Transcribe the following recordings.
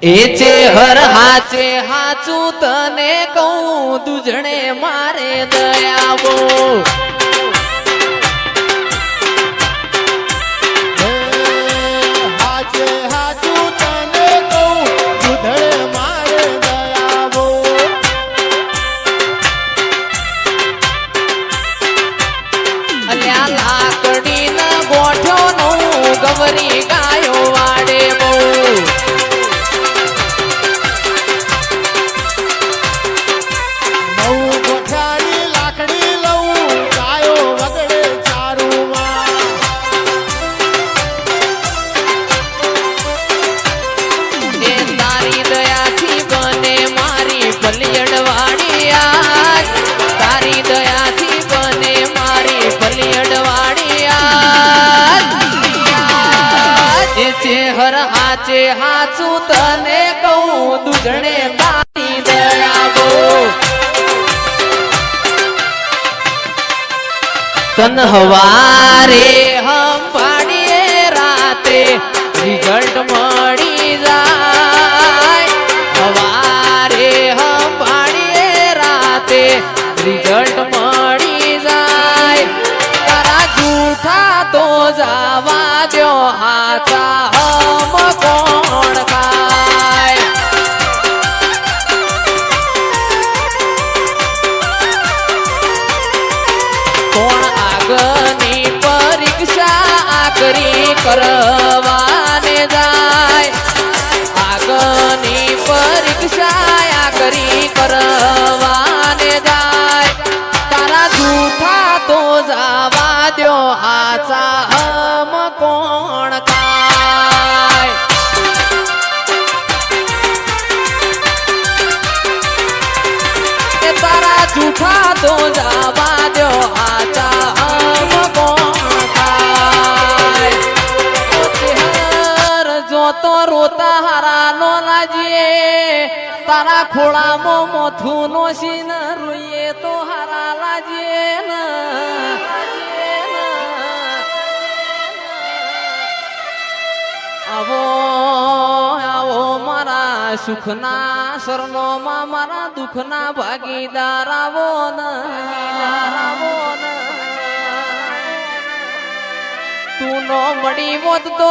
એ છે હર હાચે હાચું તને કહું દુજણે મારે દયાવો હાચે હાચું તને કહું દુધડે મારે દયાવો અલ્યા લાકડી ના ગોઠો નું ગવરી ગાયો વાડે બહુ હર હાચે હાચું તને કહું દુજણે તારી દયાવો તન હવારે હંભાડીએ રાતે રિઝલ્ટ મળી જાય હવારે હંભાડીએ રાતે રિઝલ્ટ મળી જાય તારા જૂઠા તો જવા દો હાચા કોણ ખાય કોણ આગની પરીક્ષા આકરી કરવાને જાય આગની પરીક્ષા આકરી કરવાને જાય તારા જૂઠા તો જવા દો હાચા હમ કોણ ખાય તારા જૂઠા તો જવા દો આચા હમ કોણ ખાય જોતો રોતા હારા નો લાજીએ તારા ખોળામાં મોથું નો સીન રોઈએ તો હારા લાજીએ આવો આવો મારા સુખના શરણોમાં મારા દુઃખના ભાગીદાર આવો તું નો મળી હોત તો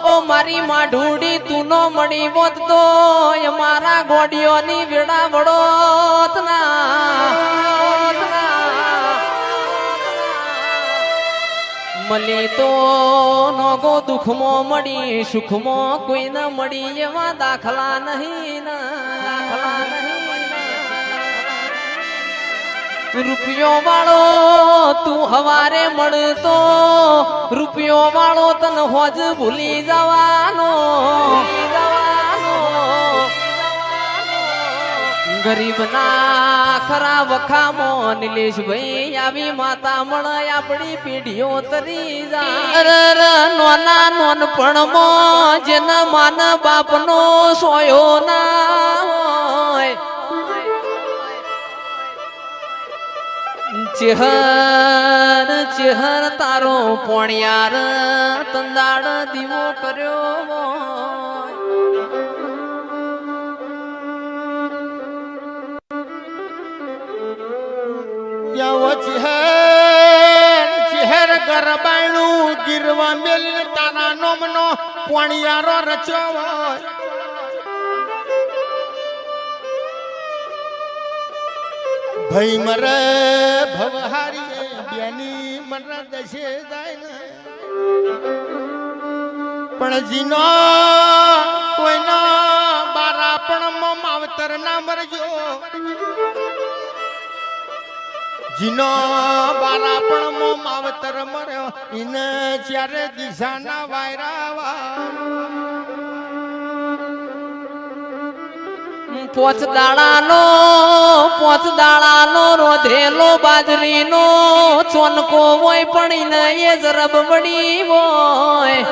ઓ મારી માઢુડી તું નો મળી હોત તો મારા ગોડીઓની વેડા વડોત ના મળી તો નોગો દુઃખમાં મળી સુખમાં કોઈ ન મળી એવા દાખલા નહીં રૂપિયો વાળો તું હવારે મળતો રૂપિયો વાળો તન હોજ ભૂલી જવાનો ગરીબ ના ખરા વખામો નિલેશભાઈ આવી માતા મળ આપણી પેઢીઓ તરી જા નોના નોનપણમાં જેન માન બાપનો સોયો ના હોય ચેહર ચેહર તારો પોણિયાર તંદાડ દીવો કર્યો ચહેર ગરબાણું ગીરવા મેલ તારા નોમનો પોણિયારો રચો ભાઈ મરે ભવહારી બેની મરે દશે જાય ને પણ જીનો કોઈનો બારા પણ માવતર ના મરજો જીનો બારા પણ માવતર મર્યો એને ચારે દિશાના વાયરાવા પોચ દાડાનો રોધેલો બાજરીનો ચોનકો હોય પણ એ જરબ વડી હોય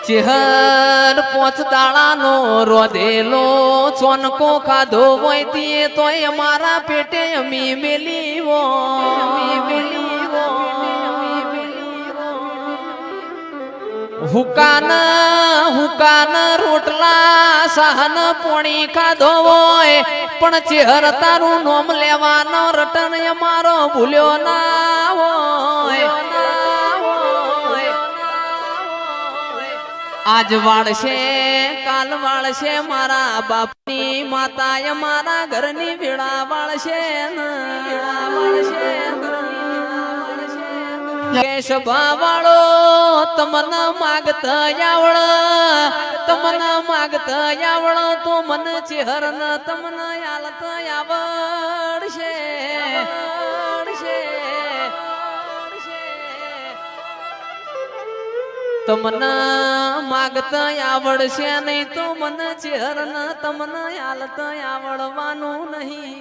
ચેહર પોચ દાડાનો રોધેલો ચોનકો ખાધો હોય તે તો અમારા પેટે અમી મેલી હોય હુકાન રોટલા સહન પોણી ખાધો હોય પણ ચેહર તારું નોમ લેવાનો રટન અમારો ભૂલ્યો ના હોય આજ વાળશે કાલ વાળશે મારા બાપની માતા મારા ઘરની વેળા વાળશે કેશ ભાવાળો તમને માગતા આવડ તો મને ચેહર ન તમને હાલત આવડશે તમને માગતા આવડશે નહીં તો મને ચેહર ન તમને હાલત આવડવાનું નહીં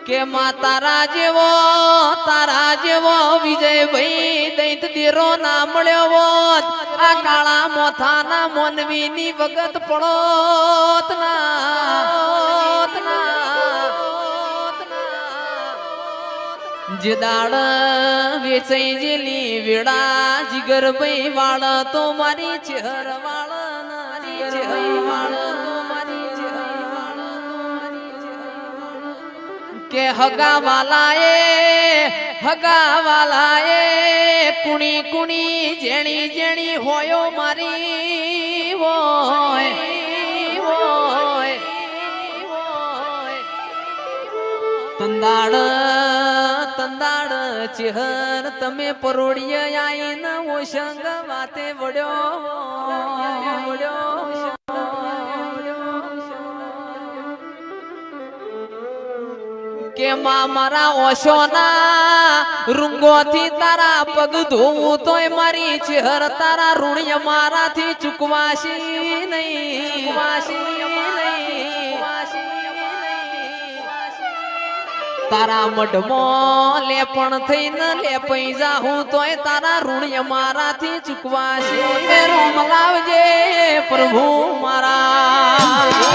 કે માં તારા જેવો વિજયભાઈ દૈત દેરો ના મળ્યો હોત આ કાળા મોથાના મોનવીની વગત પડોત ના જે દાડ વેચાઈ જેલી વેળા જીગર ભાઈ વાળ તો મારી ચેહર વાળ કે હગાવાલાએ કુણી જેણી હોયો મારી હોય તંદાડ ચેહર તમે પરોડીએ આઈને ઓશંગ વાતે વડ્યો કે માં મારા ઓશોના રૂંગોથી તારા પગ ધોવું તોય મારી ચેહર તારા ઋણ્ય મારાથી ચૂકવાશી નહીં તારા મઢમાં લેપણ થઈને લેપઈ જાહું તોય તારા ઋણ્ય મારાથી ચૂકવાશી રોમ લાવજે પ્રભુ મારા